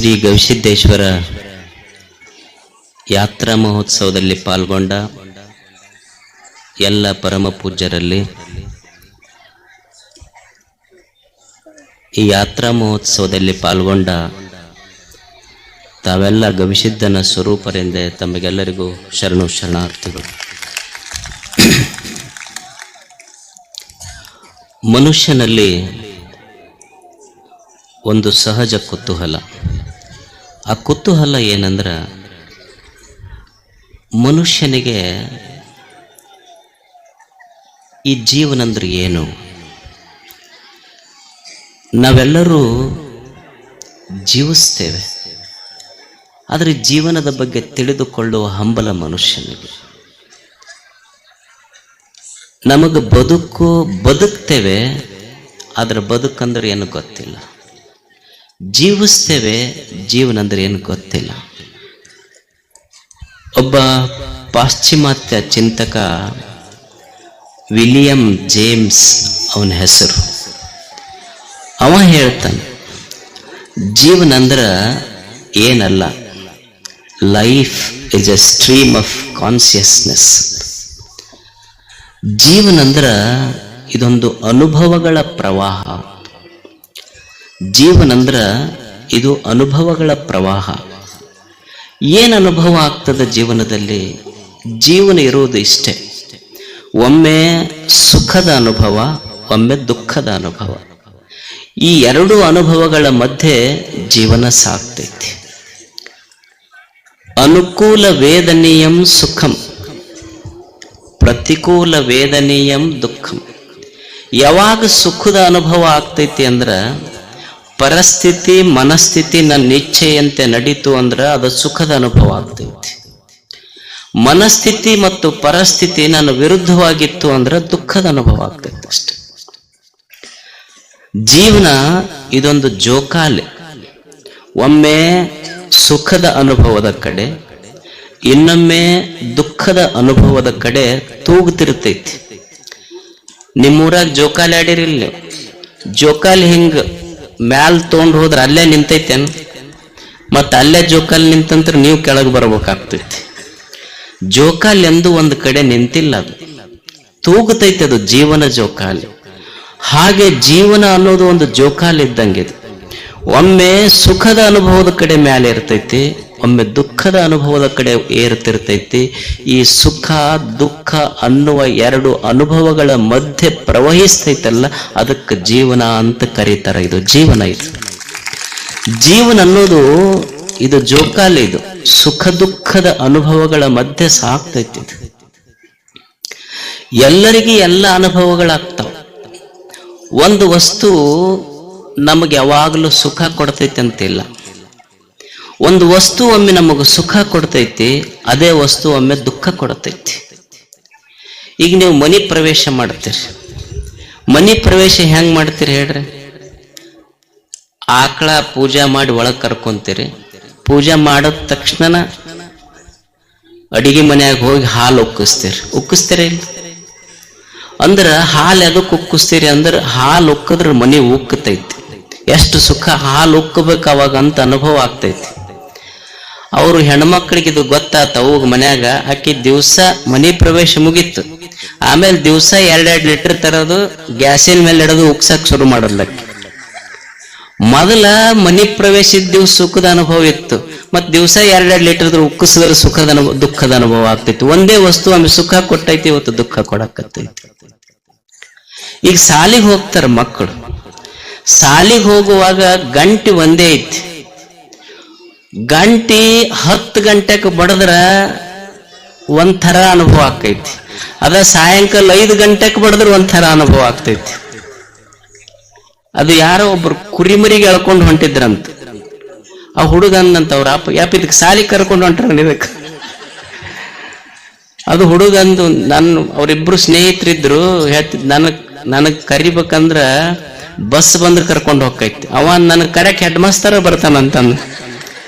ಶ್ರೀ ಗವಿಸಿದ್ದೇಶ್ವರ ಯಾತ್ರಾ ಮಹೋತ್ಸವದಲ್ಲಿ ಪಾಲ್ಗೊಂಡ ಎಲ್ಲ ಪರಮ ಪೂಜ್ಯರಲ್ಲಿ, ಈ ಯಾತ್ರಾ ಮಹೋತ್ಸವದಲ್ಲಿ ಪಾಲ್ಗೊಂಡ ತಾವೆಲ್ಲ ಗವಿಸಿದ್ದನ ಸ್ವರೂಪರೆಂದೇ ತಮಗೆಲ್ಲರಿಗೂ ಶರಣು ಶರಣಾರ್ಥಿಗಳು. ಮನುಷ್ಯನಲ್ಲಿ ಒಂದು ಸಹಜ ಕುತೂಹಲ. ಆ ಕುತೂಹಲ ಏನಂದ್ರೆ, ಮನುಷ್ಯನಿಗೆ ಈ ಜೀವನ ಅಂದ್ರೆ ಏನು? ನಾವೆಲ್ಲರೂ ಜೀವಿಸ್ತೇವೆ, ಆದರೆ ಜೀವನದ ಬಗ್ಗೆ ತಿಳಿದುಕೊಳ್ಳುವ ಹಂಬಲ ಮನುಷ್ಯನಿಗೆ. ನಮಗೆ ಬದುಕ್ತೇವೆ, ಆದರೆ ಬದುಕಂದ್ರೆ ಏನು ಗೊತ್ತಿಲ್ಲ. ಜೀವಿಸ್ತೇವೆ, ಜೀವನ ಅಂದ್ರೆ ಏನು ಗೊತ್ತಿಲ್ಲ. ಒಬ್ಬ ಪಾಶ್ಚಿಮಾತ್ಯ ಚಿಂತಕ ವಿಲಿಯಂ ಜೇಮ್ಸ್ ಅವನ ಹೆಸರು. ಅವ ಹೇಳ್ತಾನೆ, ಜೀವನ ಅಂದ್ರ ಏನಲ್ಲ, life is A stream of consciousness. ಜೀವನ ಅಂದ್ರ ಇದೊಂದು ಅನುಭವಗಳ ಪ್ರವಾಹ. ಜೀವನ ಅಂದ್ರ ಇದು ಅನುಭವಗಳ ಪ್ರವಾಹ. ಏನು ಅನುಭವ ಆಗ್ತದೆ ಜೀವನದಲ್ಲಿ? ಜೀವನ ಇರುವುದು ಇಷ್ಟೇ, ಒಮ್ಮೆ ಸುಖದ ಅನುಭವ, ಒಮ್ಮೆ ದುಃಖದ ಅನುಭವ. ಈ ಎರಡು ಅನುಭವಗಳ ಮಧ್ಯೆ ಜೀವನ ಸಾಗ್ತೈತಿ. ಅನುಕೂಲ ವೇದನೀಯಂ ಸುಖಂ, ಪ್ರತಿಕೂಲ ವೇದನೀಯಂ ದುಃಖಂ. ಯಾವಾಗ ಸುಖದ ಅನುಭವ ಆಗ್ತೈತಿ ಅಂದ್ರೆ, ಪರಿಸ್ಥಿತಿ ಮನಸ್ಥಿತಿ ನನ್ನ ಇಚ್ಛೆಯಂತೆ ನಡೀತು ಅಂದ್ರೆ ಅದು ಸುಖದ ಅನುಭವ ಆಗ್ತೈತಿ. ಮನಸ್ಥಿತಿ ಮತ್ತು ಪರಿಸ್ಥಿತಿ ನನ್ನ ವಿರುದ್ಧವಾಗಿತ್ತು ಅಂದ್ರೆ ದುಃಖದ ಅನುಭವ ಆಗ್ತೈತಿ ಅಷ್ಟೆ. ಜೀವನ ಇದೊಂದು ಜೋಕಾಲಿ. ಒಮ್ಮೆ ಸುಖದ ಅನುಭವದ ಕಡೆ, ಇನ್ನೊಮ್ಮೆ ದುಃಖದ ಅನುಭವದ ಕಡೆ ತೂಗುತ್ತಿರ್ತೈತಿ. ನಿಮ್ಮೂರಾಗ ಜೋಕಾಲಿ ಆಡಿರಿಲ್ಲ? ಜೋಕಾಲಿ ಹಿಂಗ ಮ್ಯಾಲ್ ತೊಗೊಂಡು ಹೋದ್ರೆ ಅಲ್ಲೇ ನಿಂತೈತೇನು? ಮತ್ತೆ ಅಲ್ಲೇ ಜೋಕಾಲಿ ನಿಂತಂದ್ರೆ ನೀವು ಕೆಳಗೆ ಬರ್ಬೇಕಾಗ್ತೈತಿ. ಜೋಕಾಲಿ ಎಂದು ಒಂದು ಕಡೆ ನಿಂತಿಲ್ಲ, ಅದು ತೂಗುತ್ತೈತೆ. ಅದು ಜೀವನ ಜೋಕಾಲಿ. ಹಾಗೆ ಜೀವನ ಅನ್ನೋದು ಒಂದು ಜೋಕಾಲಿ ಇದ್ದಂಗಿದೆ. ಒಮ್ಮೆ ಸುಖದ ಅನುಭವದ ಕಡೆ ಮೇಲೆ ಇರ್ತೈತಿ, ಒಮ್ಮೆ ದುಃಖದ ಅನುಭವದ ಕಡೆ ಏರ್ತಿರ್ತೈತಿ. ಈ ಸುಖ ದುಃಖ ಅನ್ನುವ ಎರಡು ಅನುಭವಗಳ ಮಧ್ಯೆ ಪ್ರವಹಿಸ್ತೈತಲ್ಲ, ಅದಕ್ಕೆ ಜೀವನ ಅಂತ ಕರೀತಾರೆ. ಇದು ಜೀವನ. ಇದು ಜೀವನ ಅನ್ನೋದು ಇದು ಜೋಕಾಲಿ. ಇದು ಸುಖ ದುಃಖದ ಅನುಭವಗಳ ಮಧ್ಯೆ ಸಾಕ್ತೈತಿ. ಇದು ಎಲ್ಲರಿಗೂ ಎಲ್ಲ ಅನುಭವಗಳಾಗ್ತಾವ. ಒಂದು ವಸ್ತು ನಮಗೆ ಯಾವಾಗಲೂ ಸುಖ ಕೊಡ್ತೈತಿ ಅಂತಿಲ್ಲ. ಒಂದು ವಸ್ತು ಒಮ್ಮೆ ನಮಗೆ ಸುಖ ಕೊಡ್ತೈತಿ, ಅದೇ ವಸ್ತು ಒಮ್ಮೆ ದುಃಖ ಕೊಡ್ತೈತಿ. ಈಗ ನೀವು ಮನೆ ಪ್ರವೇಶ ಮಾಡ್ತೀರಿ. ಮನೆ ಪ್ರವೇಶ ಹೆಂಗ್ ಮಾಡ್ತೀರಿ ಹೇಳ್ರಿ? ಆಕಳ ಪೂಜೆ ಮಾಡಿ ಒಳಗೆ ಕರ್ಕೊಂತೀರಿ. ಪೂಜೆ ಮಾಡಿದ ತಕ್ಷಣ ಅಡಿಗೆ ಮನ್ಯಾಗ ಹೋಗಿ ಹಾಲು ಉಕ್ಕಿಸ್ತೀರಿ ಇಲ್ಲ? ಅಂದ್ರೆ ಹಾಲು ಎದಕ್ಕೆ ಉಕ್ಕಿಸ್ತೀರಿ ಅಂದ್ರೆ, ಹಾಲು ಉಕ್ಕಿದ್ರೆ ಮನೆ ಉಕ್ಕತೈತಿ. ಎಷ್ಟು ಸುಖ ಹಾಲು ಉಕ್ಕಬೇಕು ಅವಾಗ ಅಂತ ಅನುಭವ ಆಗ್ತೈತಿ. ಅವರು ಹೆಣ್ಮಕ್ಳಿಗೆ ಇದು ಗೊತ್ತಾತ. ಅವಾಗ ಮನ್ಯಾಗ ಆಕಿ ದಿವಸ ಮನೆ ಪ್ರವೇಶ ಮುಗೀತು, ಆಮೇಲೆ ದಿವಸ 2-2 ಲೀಟರ್ ತರೋದು, ಗ್ಯಾಸಿನ ಮೇಲೆ ಇಡೋದು, ಉಕ್ಸಕ್ ಶುರು ಮಾಡೋದ್ಲಕ್ಕೆ. ಮೊದಲ ಮನೆ ಪ್ರವೇಶದ ದಿವಸ ಸುಖದ ಅನುಭವ ಇತ್ತು, ಮತ್ ದಿವಸ 2-2 ಲೀಟರ್ ಉಕ್ಕಿಸಿದ್ರೆ ಸುಖದ ಅನುಭವ ದುಃಖದ ಅನುಭವ ಆಗ್ತೈತಿ. ಒಂದೇ ವಸ್ತು ಆಮೇಲೆ ಸುಖ ಕೊಟ್ಟೈತಿ, ಇವತ್ತು ದುಃಖ ಕೊಡಕತ್ತೈತಿ. ಈಗ ಸಾಲಿಗೆ ಹೋಗ್ತಾರ ಮಕ್ಕಳು. ಸಾಲಿಗೆ ಹೋಗುವಾಗ ಗಂಟೆ ಒಂದೇ ಐತಿ. ಗಂಟೆ 10 ಗಂಟೆಗೆ ಬಡದ್ರ ಒಂಥರ ಅನುಭವ ಆಕೈತಿ. ಅದ ಸಾಯಂಕಾಲ 5 ಗಂಟೆಗೆ ಬಡದ್ರ ಒಂಥರ ಅನುಭವ ಆಗ್ತೈತಿ. ಅದು ಯಾರೋ ಒಬ್ರು ಕುರಿಮರಿಗೆ ಎಳ್ಕೊಂಡು ಹೊಂಟಿದ್ರಂತ. ಆ ಹುಡುಗಂದಂತ ಅವ್ರ ಯಾಪ ಇದಕ್ಕೆ ಸಾಲಿ ಕರ್ಕೊಂಡು ಹೊಂಟ್ರ ಇದಕ್ಕೆ. ಅದು ಹುಡುಗಂದು ಅವರಿಬ್ರು ಸ್ನೇಹಿತರಿದ್ರು. ಹೇಳ್ತಿದ್, ನನಗ್ ಕರಿಬೇಕಂದ್ರ ಬಸ್ ಬಂದ್ರೆ ಕರ್ಕೊಂಡು ಹೋಗ್ತೈತಿ. ಅವ ನನಗ್ ಕರೆಕ್ಟ್ ಹೆಡ್ ಮಾಸ್ತರ ಬರ್ತಾನಂತಂದ.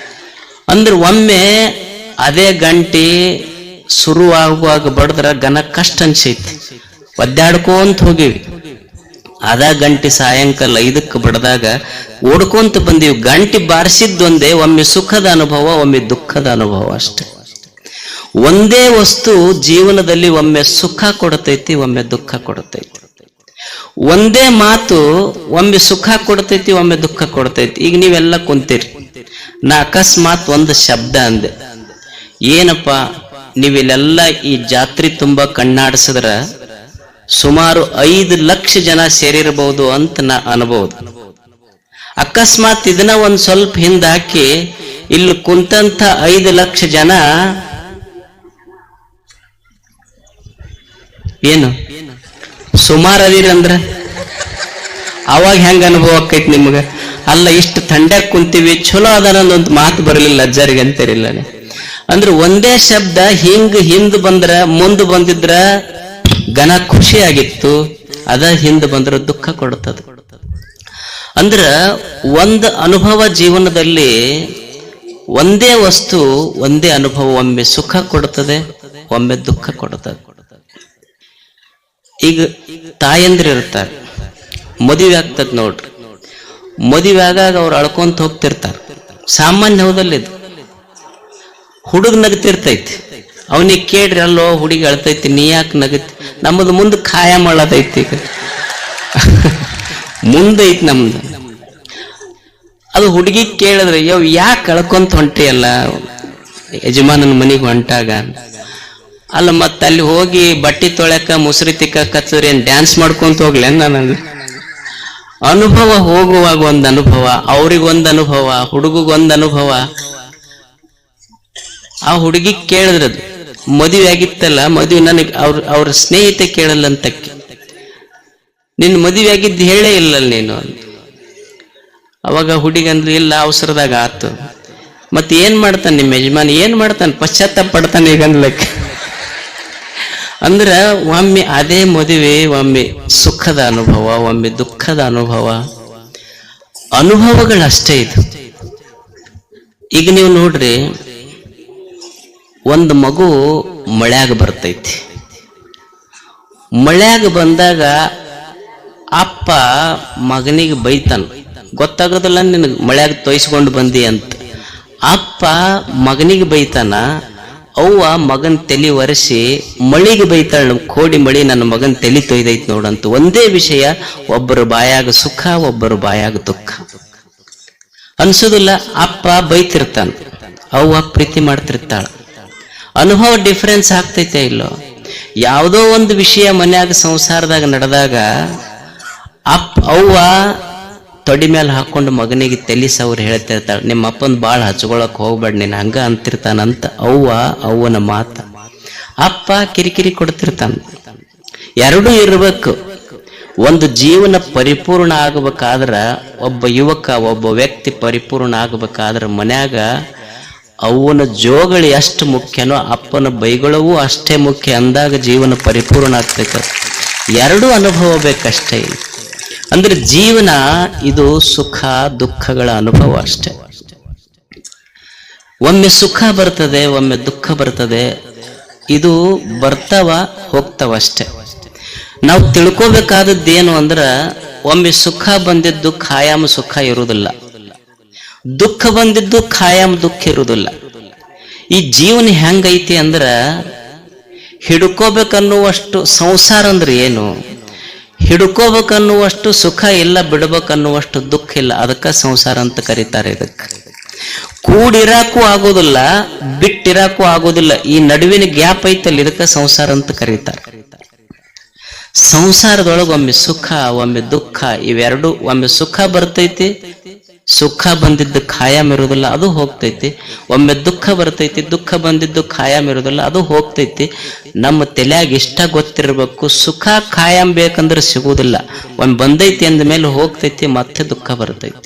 ಅಂದ್ರೆ ಒಮ್ಮೆ ಅದೇ ಗಂಟೆ ಶುರುವಾಗುವಾಗ ಬಡದ್ರ ಘನ ಕಷ್ಟ ಅನ್ಸೈತಿ. ಒದ್ದಾಡ್ಕೊಂತ ಹೋಗಿವಿ. ಅದ ಗಂಟೆ ಸಾಯಂಕಾಲ 5ಕ್ಕೆ ಬಡದಾಗ ಓಡ್ಕೊಂತ ಬಂದೀವಿ. ಗಂಟೆ ಬಾರಿಸಿದ್ದೊಂದೇ, ಒಮ್ಮೆ ಸುಖದ ಅನುಭವ, ಒಮ್ಮೆ ದುಃಖದ ಅನುಭವ ಅಷ್ಟೆ. ಒಂದೇ ವಸ್ತು ಜೀವನದಲ್ಲಿ ಒಮ್ಮೆ ಸುಖ ಕೊಡ್ತೈತಿ, ಒಮ್ಮೆ ದುಃಖ ಕೊಡ್ತೈತಿ. ಒಂದೇ ಮಾತು ಒಮ್ಮೆ ಸುಖ ಕೊಡ್ತೈತಿ, ಒಮ್ಮೆ ದುಃಖ ಕೊಡ್ತೈತಿ. ಈಗ ನೀವೆಲ್ಲ ಕುಂತೀರಿ, ನಾ ಅಕಸ್ಮಾತ್ ಒಂದು ಶಬ್ದ ಅಂದೆ, ಏನಪ್ಪ ನೀವಿಲ್ಲೆಲ್ಲ ಈ ಜಾತ್ರೆ ತುಂಬಾ ಕಣ್ಣಾಡಿಸಿದ್ರ ಸುಮಾರು 5 ಲಕ್ಷ ಜನ ಸೇರಿರಬಹುದು ಅಂತ ನಾ ಅನ್ಬಹುದು. ಅಕಸ್ಮಾತ್ ಇದನ್ನ ಒಂದ್ ಸ್ವಲ್ಪ ಹಿಂದಾಕಿ ಇಲ್ಲಿ ಕುಂತಂತ 5 ಲಕ್ಷ ಜನ ಏನು ಸುಮಾರು ಅದಿರಂದ್ರ ಅವಾಗ ಹೆಂಗ ಅನುಭವ ಆಕೈತಿ ನಿಮ್ಗ? ಅಲ್ಲ, ಇಷ್ಟು ಥಂಡ್ಯಾಗ ಕುಂತೀವಿ, ಚಲೋ ಅದನ್ನೊಂದು ಮಾತು ಬರಲಿಲ್ಲ ಅಜ್ಜಾರಿಗೆ ಅಂತೀರಿಲ್ಲ. ಅಂದ್ರೆ ಒಂದೇ ಶಬ್ದ ಹಿಂದ್ ಬಂದ್ರ ಮುಂದ್ ಬಂದಿದ್ರ ಘನ ಖುಷಿ ಆಗಿತ್ತು, ಅದ ಹಿಂದ್ ಬಂದ್ರ ದುಃಖ ಕೊಡ್ತದ. ಅಂದ್ರ ಒಂದು ಅನುಭವ ಜೀವನದಲ್ಲಿ, ಒಂದೇ ವಸ್ತು ಒಂದೇ ಅನುಭವ ಒಮ್ಮೆ ಸುಖ ಕೊಡ್ತದೆ, ಒಮ್ಮೆ ದುಃಖ ಕೊಡ್ತದೆ. ಈಗ ತಾಯಂದ್ರ ಇರ್ತಾರೆ, ಮದುವೆ ಆಗ್ತದ ನೋಡ್ರಿ. ಮದುವೆ ಆಗಾಗ ಅವ್ರು ಅಳ್ಕೊಂತ ಹೋಗ್ತಿರ್ತಾರೆ. ಸಾಮಾನ್ಯ ಹೌದಲ್ಲಿ ಇದು. ಹುಡುಗ ನಗತಿರ್ತೈತಿ, ಅವನಿಗೆ ಕೇಳ್ರಿ, ಅಲ್ಲೋ ಹುಡುಗಿ ಅಳ್ತೈತಿ, ನೀ ಯಾಕೆ ನಗತಿ? ನಮ್ಮದು ಮುಂದೆ ಖಾಯ ಮಾಡತೈತಿ, ಈಗ ಮುಂದೈತಿ ನಮ್ದು. ಅದು ಹುಡುಗಿ ಕೇಳಿದ್ರೆ, ಯಾಕೆ ಅಳ್ಕೊಂತ ಹೊಂಟಿ ಅಲ್ಲ ಯಜಮಾನನ ಮನೆಗೆ ಹೊಂಟಾಗ? ಅಲ್ಲ, ಮತ್ತೆ ಅಲ್ಲಿ ಹೋಗಿ ಬಟ್ಟೆ ತೊಳೆಕ, ಮುಸುರಿ ತಿಕ್ಕ, ಕಚ್ಚರಿ ಏನ್ ಡ್ಯಾನ್ಸ್ ಮಾಡ್ಕೊಂತ ಹೋಗ್ಲಿ ನನಗೆ? ಅನುಭವ ಹೋಗುವಾಗ ಒಂದು ಅನುಭವ, ಅವ್ರಿಗೊಂದು ಅನುಭವ, ಹುಡುಗಗೊಂದು ಅನುಭವ. ಆ ಹುಡುಗಿ ಕೇಳಿದ್ರದು, ಮದುವೆ ಆಗಿತ್ತಲ್ಲ, ಮದುವೆ ನನಗೆ ಅವ್ರ ಸ್ನೇಹಿತೆ ಕೇಳಲ್ಲಂತ, ನಿನ್ನ ಮದುವೆ ಆಗಿದ್ದು ಹೇಳೇ ಇಲ್ಲ ನೀನು. ಅವಾಗ ಹುಡುಗಂದ್ರು, ಇಲ್ಲ ಅವಸರದಾಗ ಆತು. ಮತ್ತೆ ಏನ್ ಮಾಡ್ತಾನೆ ನಿಮ್ಮ ಯಜಮಾನ? ಏನ್ ಮಾಡ್ತಾನೆ? ಪಶ್ಚಾತ್ತಾಪ ಪಡ್ತಾನೆ ಈಗಂದ್ಲಕ್ಕೆ. ಅಂದ್ರ ಒಮ್ಮೆ ಅದೇ ಮದುವೆ, ಒಮ್ಮೆ ಸುಖದ ಅನುಭವ, ಒಮ್ಮೆ ದುಃಖದ ಅನುಭವ. ಅನುಭವಗಳಷ್ಟೇ ಇದು. ಈಗ ನೀವು ನೋಡ್ರಿ, ಒಂದು ಮಗು ಮಳ್ಯಾಗ ಬರ್ತೈತಿ. ಮಳ್ಯಾಗ ಬಂದಾಗ ಅಪ್ಪ ಮಗನಿಗೆ ಬೈತಾನ, ಗೊತ್ತಾಗೋದಿಲ್ಲ ನಿನಗೆ ಮಳ್ಯಾಗ ತೊಯ್ಸ್ಕೊಂಡು ಬಂದಿ ಅಂತ. ಅಪ್ಪ ಮಗನಿಗೆ ಬೈತಾನ, ಅವ್ವ ಮಗನ್ ತಲೆ ಒರೆಸಿ ಮಳಿಗೆ ಬೈತಾಳ, ಕೋಡಿ ಮಳಿ ನನ್ನ ಮಗನ್ ತಲೆ ತೊಯ್ದೈತಿ ನೋಡಂತ. ಒಂದೇ ವಿಷಯ, ಒಬ್ಬರು ಬಾಯಾಗ ಸುಖ, ಒಬ್ಬರು ಬಾಯಾಗ ದುಃಖ. ಅನ್ಸೋದಿಲ್ಲ? ಅಪ್ಪ ಬೈತಿರ್ತಾನ, ಅವ್ವ ಪ್ರೀತಿ ಮಾಡ್ತಿರ್ತಾಳ. ಅನುಭವ ಡಿಫರೆನ್ಸ್ ಆಗ್ತೈತೆ ಇಲ್ಲೋ? ಯಾವುದೋ ಒಂದು ವಿಷಯ ಮನ್ಯಾಗ ಸಂಸಾರದಾಗ ನಡೆದಾಗ ಅವ್ವ ತೊಡಿ ಮೇಲೆ ಹಾಕೊಂಡು ಮಗನಿಗೆ ತೆಲಿಸವ್ರು ಹೇಳ್ತಿರ್ತಾಳೆ, ನಿಮ್ಮ ಅಪ್ಪನ ಭಾಳ ಹಚ್ಕೊಳಕ್ ಹೋಗ್ಬೇಡ ನೀನು, ಹಂಗ ಅಂತಿರ್ತಾನಂತ ಅವ್ವನ ಮಾತ. ಅಪ್ಪ ಕಿರಿಕಿರಿ ಕೊಡ್ತಿರ್ತಾನ. ಎರಡೂ ಇರ್ಬೇಕು. ಒಂದು ಜೀವನ ಪರಿಪೂರ್ಣ ಆಗಬೇಕಾದ್ರ, ಒಬ್ಬ ಯುವಕ, ಒಬ್ಬ ವ್ಯಕ್ತಿ ಪರಿಪೂರ್ಣ ಆಗಬೇಕಾದ್ರ ಮನ್ಯಾಗ ಅವನ ಜೋಗಳಿ ಎಷ್ಟು ಮುಖ್ಯನೋ ಅಪ್ಪನ ಬೈಗಳವೂ ಅಷ್ಟೇ ಮುಖ್ಯ. ಅಂದಾಗ ಜೀವನ ಪರಿಪೂರ್ಣ ಆಗ್ತೈತೆ. ಎರಡೂ ಅನುಭವ ಬೇಕಷ್ಟೇ. ಅಂದ್ರೆ ಜೀವನ ಇದು ಸುಖ ದುಃಖಗಳ ಅನುಭವ ಅಷ್ಟೇ. ಒಮ್ಮೆ ಸುಖ ಬರ್ತದೆ, ಒಮ್ಮೆ ದುಃಖ ಬರ್ತದೆ. ಇದು ಬರ್ತಾವ ಹೋಗ್ತಾವ ಅಷ್ಟೇ. ನಾವು ತಿಳ್ಕೋಬೇಕಾದದ್ದೇನು ಅಂದ್ರ, ಒಮ್ಮೆ ಸುಖ ಬಂದಿದ್ದು ಖಾಯಂ ಸುಖ ಇರುವುದಿಲ್ಲ, ದುಃಖ ಬಂದಿದ್ದು ಖಾಯಂ ದುಃಖ ಇರುವುದಿಲ್ಲ. ಈ ಜೀವನ ಹೆಂಗೈತಿ ಅಂದ್ರ, ಹಿಡ್ಕೋಬೇಕನ್ನುವಷ್ಟು ಸಂಸಾರ ಅಂದ್ರೆ ಏನು, ಹಿಡ್ಕೋಬೇಕನ್ನುವಷ್ಟು ಸುಖ ಇಲ್ಲ, ಬಿಡ್ಬೇಕನ್ನುವಷ್ಟು ದುಃಖ ಇಲ್ಲ. ಅದಕ್ಕ ಸಂಸಾರ ಅಂತ ಕರೀತಾರೆ. ಇದಕ್ಕೆ ಕೂಡಿರಾಕು ಆಗೋದಿಲ್ಲ, ಬಿಟ್ಟಿರಾಕು ಆಗೋದಿಲ್ಲ. ಈ ನಡುವಿನ ಗ್ಯಾಪ್ ಐತಲ್ಲ, ಇದಕ್ಕ ಸಂಸಾರ ಅಂತ ಕರೀತಾರೆ. ಸಂಸಾರದೊಳಗೆ ಒಮ್ಮೆ ಸುಖ, ಒಮ್ಮೆ ದುಃಖ, ಇವೆರಡು. ಒಮ್ಮೆ ಸುಖ ಬರ್ತೈತಿ, ಸುಖ ಬಂದಿದ್ದು ಖಾಯಂ ಇರುವುದಿಲ್ಲ, ಅದು ಹೋಗ್ತೈತಿ. ಒಮ್ಮೆ ದುಃಖ ಬರ್ತೈತಿ, ದುಃಖ ಬಂದಿದ್ದು ಖಾಯಂ ಇರುವುದಿಲ್ಲ, ಅದು ಹೋಗ್ತೈತಿ. ನಮ್ಮ ತಲೆಯಾಗ ಇಷ್ಟ ಗೊತ್ತಿರ್ಬೇಕು, ಸುಖ ಖಾಯಂ ಬೇಕಂದ್ರೆ ಸಿಗುವುದಿಲ್ಲ. ಒಮ್ಮೆ ಬಂದೈತಿ ಅಂದ ಮೇಲೆ ಹೋಗ್ತೈತಿ, ಮತ್ತೆ ದುಃಖ ಬರ್ತೈತಿ.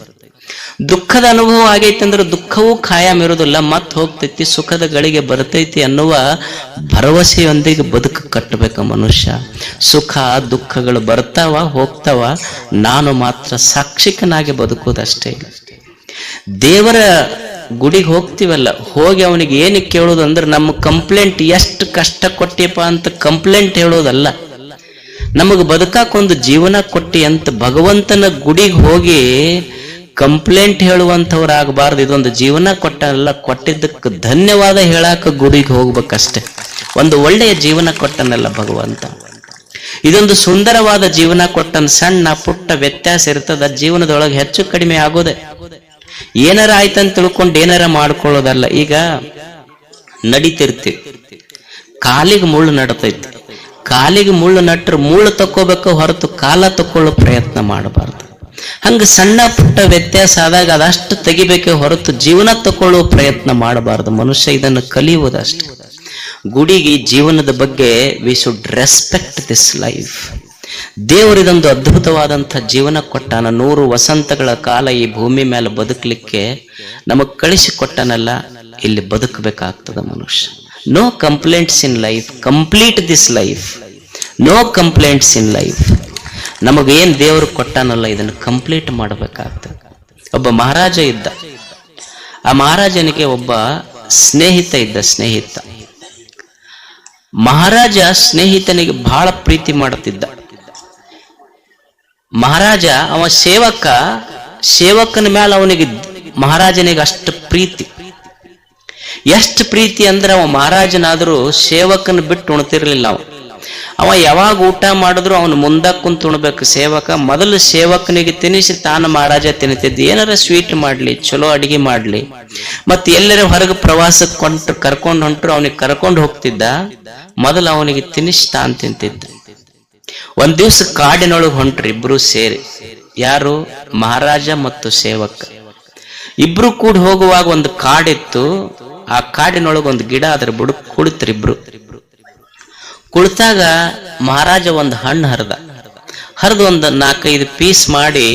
ದುಃಖದ ಅನುಭವ ಆಗೈತಿ ಅಂದ್ರೆ ದುಃಖವೂ ಖಾಯಂ ಇರುವುದಿಲ್ಲ, ಮತ್ತೆ ಹೋಗ್ತೈತಿ, ಸುಖದ ಗಳಿಗೆ ಬರ್ತೈತಿ ಅನ್ನುವ ಭರವಸೆಯೊಂದಿಗೆ ಬದುಕು ಕಟ್ಟಬೇಕು ಮನುಷ್ಯ. ಸುಖ ದುಃಖಗಳು ಬರ್ತಾವ ಹೋಗ್ತಾವ, ನಾನು ಮಾತ್ರ ಸಾಕ್ಷಿಕನಾಗಿ ಬದುಕುವುದಷ್ಟೇ. ದೇವರ ಗುಡಿಗೆ ಹೋಗ್ತೀವಲ್ಲ, ಹೋಗಿ ಅವನಿಗೆ ಏನಕ್ಕೆ ಕೇಳೋದು ಅಂದ್ರೆ, ನಮ್ಮ ಕಂಪ್ಲೇಂಟ್ ಎಷ್ಟು ಕಷ್ಟ ಕೊಟ್ಟಿಯಪ್ಪ ಅಂತ ಕಂಪ್ಲೇಂಟ್ ಹೇಳೋದಲ್ಲ. ನಮಗ್ ಬದುಕಾಕೊಂದು ಜೀವನ ಕೊಟ್ಟಿ ಅಂತ ಭಗವಂತನ ಗುಡಿಗೆ ಹೋಗಿ ಕಂಪ್ಲೇಂಟ್ ಹೇಳುವಂಥವ್ರಾಗಬಾರ್ದು. ಇದೊಂದು ಜೀವನ ಕೊಟ್ಟನಲ್ಲ, ಕೊಟ್ಟಿದ್ದಕ್ಕೆ ಧನ್ಯವಾದ ಹೇಳಾಕ ಗುಡಿಗೆ ಹೋಗ್ಬೇಕಷ್ಟೆ. ಒಂದು ಒಳ್ಳೆಯ ಜೀವನ ಕೊಟ್ಟನಲ್ಲ ಭಗವಂತ, ಇದೊಂದು ಸುಂದರವಾದ ಜೀವನ ಕೊಟ್ಟನ. ಸಣ್ಣ ಪುಟ್ಟ ವ್ಯತ್ಯಾಸ ಇರ್ತದ ಜೀವನದೊಳಗೆ, ಹೆಚ್ಚು ಕಡಿಮೆ ಆಗೋದೆ. ಏನಾರ ಆಯ್ತಂತ ತಿಳ್ಕೊಂಡು ಏನಾರ ಮಾಡ್ಕೊಳ್ಳೋದಲ್ಲ. ಈಗ ನಡಿತಿರ್ತೀವಿ, ಕಾಲಿಗೆ ಮುಳ್ಳು ನಡತೈತಿ, ಕಾಲಿಗೆ ಮುಳ್ಳು ನಟ್ರ ಮುಳ್ಳು ತಕ್ಕೋಬೇಕು ಹೊರತು ಕಾಲ ತಕ್ಕೊಳ್ಳೋ ಪ್ರಯತ್ನ ಮಾಡಬಾರ್ದು. ಹಂಗ ಸಣ್ಣ ಪುಟ್ಟ ವ್ಯತ್ಯಾಸ ಆದಾಗ ಅದಷ್ಟು ತೆಗಿಬೇಕೆ ಹೊರತು ಜೀವನ ತಕೊಳ್ಳುವ ಪ್ರಯತ್ನ ಮಾಡಬಾರ್ದು. ಮನುಷ್ಯ ಇದನ್ನು ಕಲಿಯುವುದಷ್ಟೇ. ಗುಡಿಗೆ ಜೀವನದ ಬಗ್ಗೆ we should respect this life. ದೇವರಿದೊಂದು ಅದ್ಭುತವಾದಂಥ ಜೀವನ ಕೊಟ್ಟಾನ. 100 ವಸಂತಗಳ ಕಾಲ ಈ ಭೂಮಿ ಮೇಲೆ ಬದುಕಲಿಕ್ಕೆ ನಮಗ್ ಕಳಿಸಿ ಕೊಟ್ಟನಲ್ಲ, ಇಲ್ಲಿ ಬದುಕಬೇಕಾಗ್ತದ ಮನುಷ್ಯ. No complaints in life, complete this life. No complaints in life. ನಮಗೇನ್ ದೇವರು ಕೊಟ್ಟಾನಲ್ಲ ಇದನ್ನು ಕಂಪ್ಲೀಟ್ ಮಾಡಬೇಕಾಗ್ತದೆ. ಒಬ್ಬ ಮಹಾರಾಜ ಇದ್ದ. ಆ ಮಹಾರಾಜನಿಗೆ ಒಬ್ಬ ಸ್ನೇಹಿತ ಇದ್ದ. ಮಹಾರಾಜ ಸ್ನೇಹಿತನಿಗೆ ಬಹಳ ಪ್ರೀತಿ ಮಾಡುತ್ತಿದ್ದ. ಮಹಾರಾಜ ಅವ ಸೇವಕನ ಮೇಲೆ ಅವನಿಗೆ ಮಹಾರಾಜನಿಗೆ ಅಷ್ಟು ಪ್ರೀತಿ. ಎಷ್ಟು ಪ್ರೀತಿ ಅಂದ್ರೆ ಅವ ಮಹಾರಾಜನಾದರೂ ಸೇವಕನ ಬಿಟ್ಟು ಉಣ್ತಿರ್ಲಿಲ್ಲ. ಅವ ಯಾವಾಗ ಊಟ ಮಾಡಿದ್ರು ಅವನು ಮುಂದಕ್ಕೆ ಕುಂತು ಉಣ್ಬೇಕು. ಸೇವಕ ಮೊದಲು ಸೇವಕನಿಗೆ ತಿನ್ನಿಸಿ ತಾನು ಮಹಾರಾಜ ತಿನ್ನುತ್ತಿದ್ದ. ಏನಾರ ಸ್ವೀಟ್ ಮಾಡ್ಲಿ, ಚಲೋ ಅಡಿಗೆ ಮಾಡ್ಲಿ, ಮತ್ತೆ ಎಲ್ಲರ ಹೊರಗೆ ಪ್ರವಾಸಕ್ಕೆ ಕರ್ಕೊಂಡು ಹೊಂಟ್ರು ಅವನಿಗೆ ಕರ್ಕೊಂಡು ಹೋಗ್ತಿದ್ದ. ಮೊದಲು ಅವನಿಗೆ ತಿನ್ನಿಸಿ ತಾನು ತಿಂತಿದ್ದ. ಒಂದ್ ದಿವ್ಸ ಕಾಡಿನೊಳಗೆ ಹೊಂಟ್ರು ಇಬ್ರು ಸೇರಿ. ಯಾರು? ಮಹಾರಾಜ ಮತ್ತು ಸೇವಕ ಇಬ್ರು ಕೂಡಿ ಹೋಗುವಾಗ ಒಂದು ಕಾಡಿತ್ತು. ಆ ಕಾಡಿನೊಳಗೆ ಒಂದು ಗಿಡ, ಅದ್ರ ಬುಡಕ್ ಕುಳಿತ್ರು ಇಬ್ರು. ಕುಳಿತಾಗ ಮಹಾರಾಜ ಒಂದು ಹಣ್ಣು ಹರಿದು ಒಂದು 4-5 ಪೀಸ್ ಮಾಡಿ,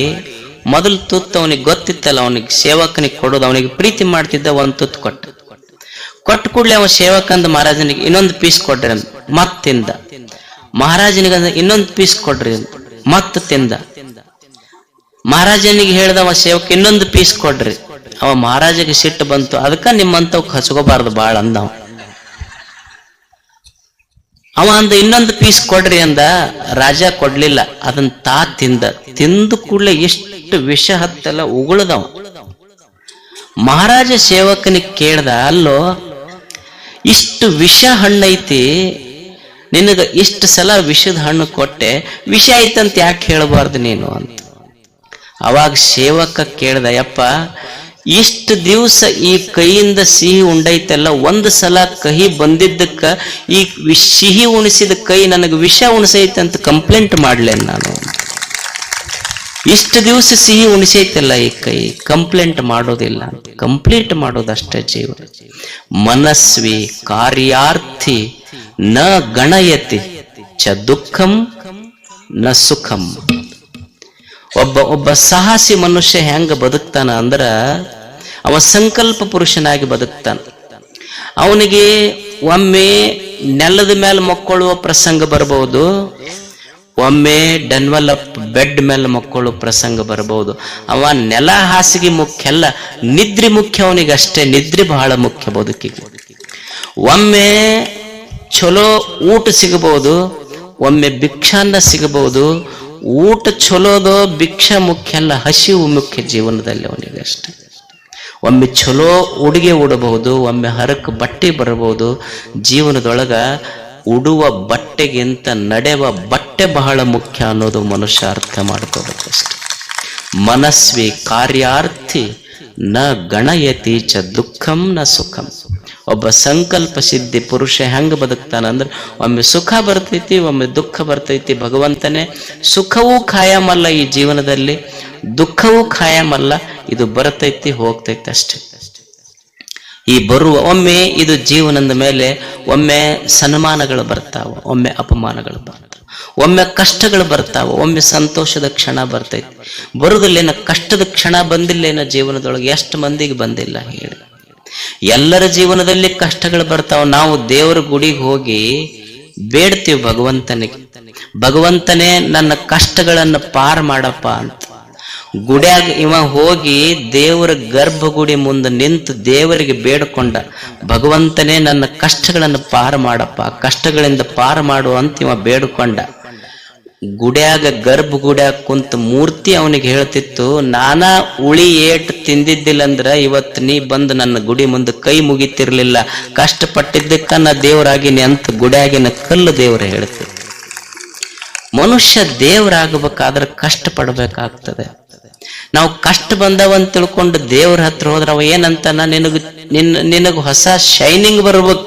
ಮೊದಲು ತುತ್ತು ಅವನಿಗೆ ಗೊತ್ತಿತ್ತಲ್ಲ, ಅವನಿಗೆ ಸೇವಕನಿಗೆ ಕೊಡೋದು, ಅವನಿಗೆ ಪ್ರೀತಿ ಮಾಡ್ತಿದ್ದ. ಒಂದು ತುತ್ತು ಕೊಟ್ಟು ಕೂಡಲೇ ಅವ ಸೇವಕಂದ ಮಹಾರಾಜನಿಗೆ ಇನ್ನೊಂದು ಪೀಸ್ ಕೊಡ್ರಿ ಅಂತ ಮತ್ ತಿಂದ. ಮಹಾರಾಜನಿಗೆ ಇನ್ನೊಂದು ಪೀಸ್ ಕೊಡ್ರಿ ಅಂತ ಮತ್ ತಿಂದ. ಮಹಾರಾಜನಿಗೆ ಹೇಳ್ದವ ಸೇವಕ ಇನ್ನೊಂದು ಪೀಸ್ ಕೊಡ್ರಿ. ಅವ ಮಹಾರಾಜಗೆ ಸಿಟ್ಟು ಬಂತು. ಅದಕ್ಕ ನಿಮ್ಮಂತವ್ ಹಚ್ಕೋಬಾರ್ದು ಬಾಳ ಅಂದವ. ಅವ ಅಂದ ಇನ್ನೊಂದು ಪೀಸ್ ಕೊಡ್ರಿ ಅಂದ. ರಾಜ ಕೊಡ್ಲಿಲ್ಲ. ಅದನ್ನ ತಿಂದು ಕೂಡಲೇ ಎಷ್ಟು ವಿಷ ಹತ್ತಲ್ಲ ಉಗುಳದವ. ಮಹಾರಾಜ ಸೇವಕನಿಗೆ ಕೇಳ್ದ, ಅಲ್ಲೋ ಇಷ್ಟು ವಿಷ ಹಣ್ಣೈತಿ, ನಿನಗ ಇಷ್ಟು ಸಲ ವಿಷದ ಹಣ್ಣು ಕೊಟ್ಟೆ, ವಿಷ ಐತಂತ ಯಾಕೆ ಹೇಳಬಾರ್ದು ನೀನು ಅಂತ. ಅವಾಗ ಸೇವಕ ಕೇಳ್ದ, ಯಪ್ಪ ಇಷ್ಟು ದಿವಸ ಈ ಕೈಯಿಂದ ಸಿಹಿ ಉಂಡೈತಲ್ಲ, ಒಂದು ಸಲ ಕಹಿ ಬಂದಿದ್ದಕ್ಕ ಈ ಸಿಹಿ ಉಣಿಸಿದ ಕೈ ನನಗೆ ವಿಷ ಉಣಿಸೈತೆ ಅಂತ ಕಂಪ್ಲೇಂಟ್ ಮಾಡ್ಲೇನ್ ನಾನು? ಇಷ್ಟು ದಿವಸ ಸಿಹಿ ಉಣಿಸೈತಲ್ಲ ಈ ಕೈ, ಕಂಪ್ಲೇಂಟ್ ಮಾಡೋದಿಲ್ಲ. ಕಂಪ್ಲೀಟ್ ಮಾಡೋದಷ್ಟೇ ಜೀವನ. ಮನಸ್ವಿ ಕಾರ್ಯಾರ್ಥಿ ನ ಗಣಯತಿ ಚ ದುಃಖಂ ನ ಸುಖಂ. ಒಬ್ಬ ಸಾಹಸಿ ಮನುಷ್ಯ ಹೆಂಗ ಬದುಕ್ತಾನ ಅಂದ್ರ ಅವ ಸಂಕಲ್ಪ ಪುರುಷನಾಗಿ ಬದುಕ್ತಾನ. ಅವನಿಗೆ ಒಮ್ಮೆ ನೆಲದ ಮೇಲೆ ಮಕ್ಕೊಳ್ಳುವ ಪ್ರಸಂಗ ಬರಬಹುದು, ಒಮ್ಮೆ ಡೆನ್ವಲಪ್ ಬೆಡ್ ಮೇಲೆ ಮಕ್ಕಳು ಪ್ರಸಂಗ ಬರಬಹುದು. ಅವ ನೆಲ ಹಾಸಿಗೆ ಮುಖ್ಯ ಅಲ್ಲ, ನಿದ್ರೆ ಮುಖ್ಯ ಅವನಿಗೆ ಅಷ್ಟೇ. ನಿದ್ರೆ ಬಹಳ ಮುಖ್ಯ ಬದುಕಿಗೆ. ಒಮ್ಮೆ ಚಲೋ ಊಟ ಸಿಗಬಹುದು, ಒಮ್ಮೆ ಭಿಕ್ಷಾನ್ನ ಸಿಗಬಹುದು. ಊಟ ಚಲೋದೋ ಭಿಕ್ಷಾ ಮುಖ್ಯ ಅಲ್ಲ, ಹಸಿವು ಮುಖ್ಯ ಜೀವನದಲ್ಲಿ ಅವನಿಗೆ ಅಷ್ಟೇ. ಒಮ್ಮೆ ಚಲೋ ಉಡುಗೆ ಉಡಬಹುದು, ಒಮ್ಮೆ ಹರಕ್ ಬಟ್ಟೆ ಬರಬಹುದು. ಜೀವನದೊಳಗ ಉಡುವ ಬಟ್ಟೆಗಿಂತ ನಡೆಯುವ ಬಟ್ಟೆ ಬಹಳ ಮುಖ್ಯ ಅನ್ನೋದು ಮನುಷ್ಯ ಅರ್ಥ ಮಾಡ್ಕೋಬೇಕಷ್ಟೆ. ಮನಸ್ವಿ ಕಾರ್ಯಾರ್ಥಿ ನ ಗಣಯತಿ ಚ ದುಃಖಂ ನ ಸುಖಂ. ಒಬ್ಬ ಸಂಕಲ್ಪ ಸಿದ್ಧಿ ಪುರುಷ ಹೆಂಗ ಬದುಕ್ತಾನ ಅಂದ್ರೆ ಒಮ್ಮೆ ಸುಖ ಬರ್ತೈತಿ, ಒಮ್ಮೆ ದುಃಖ ಬರ್ತೈತಿ. ಭಗವಂತನೇ ಸುಖವೂ ಖಾಯಮಲ್ಲ ಈ ಜೀವನದಲ್ಲಿ, ದುಃಖವೂ ಖಾಯಮಲ್ಲ. ಇದು ಬರ್ತೈತಿ ಹೋಗ್ತೈತಿ ಅಷ್ಟೇ. ಈ ಬರುವ ಒಮ್ಮೆ ಇದು ಜೀವನದ ಮೇಲೆ ಒಮ್ಮೆ ಸನ್ಮಾನಗಳು ಬರ್ತಾವ, ಒಮ್ಮೆ ಅಪಮಾನಗಳು ಬರ್ತಾವ, ಒಮ್ಮೆ ಕಷ್ಟಗಳು ಬರ್ತಾವ, ಒಮ್ಮೆ ಸಂತೋಷದ ಕ್ಷಣ ಬರ್ತೈತಿ. ಬರುದಿಲ್ಲೇನ ಕಷ್ಟದ ಕ್ಷಣ ಬಂದಿಲ್ಲೇನ ಜೀವನದೊಳಗೆ? ಎಷ್ಟು ಮಂದಿಗೆ ಬಂದಿಲ್ಲ ಹೇಳಿ? ಎಲ್ಲರ ಜೀವನದಲ್ಲಿ ಕಷ್ಟಗಳು ಬರ್ತಾವ. ನಾವು ದೇವರ ಗುಡಿಗೆ ಹೋಗಿ ಬೇಡ್ತೀವಿ ಭಗವಂತನೇ ನನ್ನ ಕಷ್ಟಗಳನ್ನು ಪಾರ್ ಮಾಡಪ್ಪ ಅಂತ. ಗುಡಿಯಾಗ ಇವ ಹೋಗಿ ದೇವರ ಗರ್ಭಗುಡಿ ಮುಂದೆ ನಿಂತು ದೇವರಿಗೆ ಬೇಡ್ಕೊಂಡ, ಭಗವಂತನೇ ನನ್ನ ಕಷ್ಟಗಳನ್ನು ಪಾರು ಮಾಡಪ್ಪ, ಕಷ್ಟಗಳಿಂದ ಪಾರು ಮಾಡು ಅಂತ ಇವ ಬೇಡ್ಕೊಂಡ. ಗುಡ್ಯಾಗ ಗರ್ಭಗುಡ್ಯಾಗ ಕುಂತ ಮೂರ್ತಿ ಅವನಿಗೆ ಹೇಳ್ತಿತ್ತು, ನಾನಾ ಉಳಿ ಏಟ್ ತಿಂದಿದ್ದಿಲ್ಲ ಅಂದ್ರ ಇವತ್ತು ನೀ ಬಂದು ನನ್ನ ಗುಡಿ ಮುಂದೆ ಕೈ ಮುಗಿತಿರ್ಲಿಲ್ಲ, ಕಷ್ಟಪಟ್ಟಿದ್ದಕ್ಕ ನಾ ದೇವರಾಗಿನಿ ಅಂತ ಗುಡ್ಯಾಗಿನ ಕಲ್ಲು ದೇವ್ರ ಹೇಳ್ತಿತ್ತು. ಮನುಷ್ಯ ದೇವರಾಗಬೇಕಾದ್ರೆ ಕಷ್ಟ ಪಡ್ಬೇಕಾಗ್ತದೆ. ನಾವು ಕಷ್ಟ ಬಂದವಂತ ತಿಳ್ಕೊಂಡು ದೇವ್ರ ಹತ್ರ ಹೋದ್ರ ಅವ ಏನಂತಾನ, ನಿನಗ ಹೊಸ ಶೈನಿಂಗ್ ಬರ್ಬೇಕು,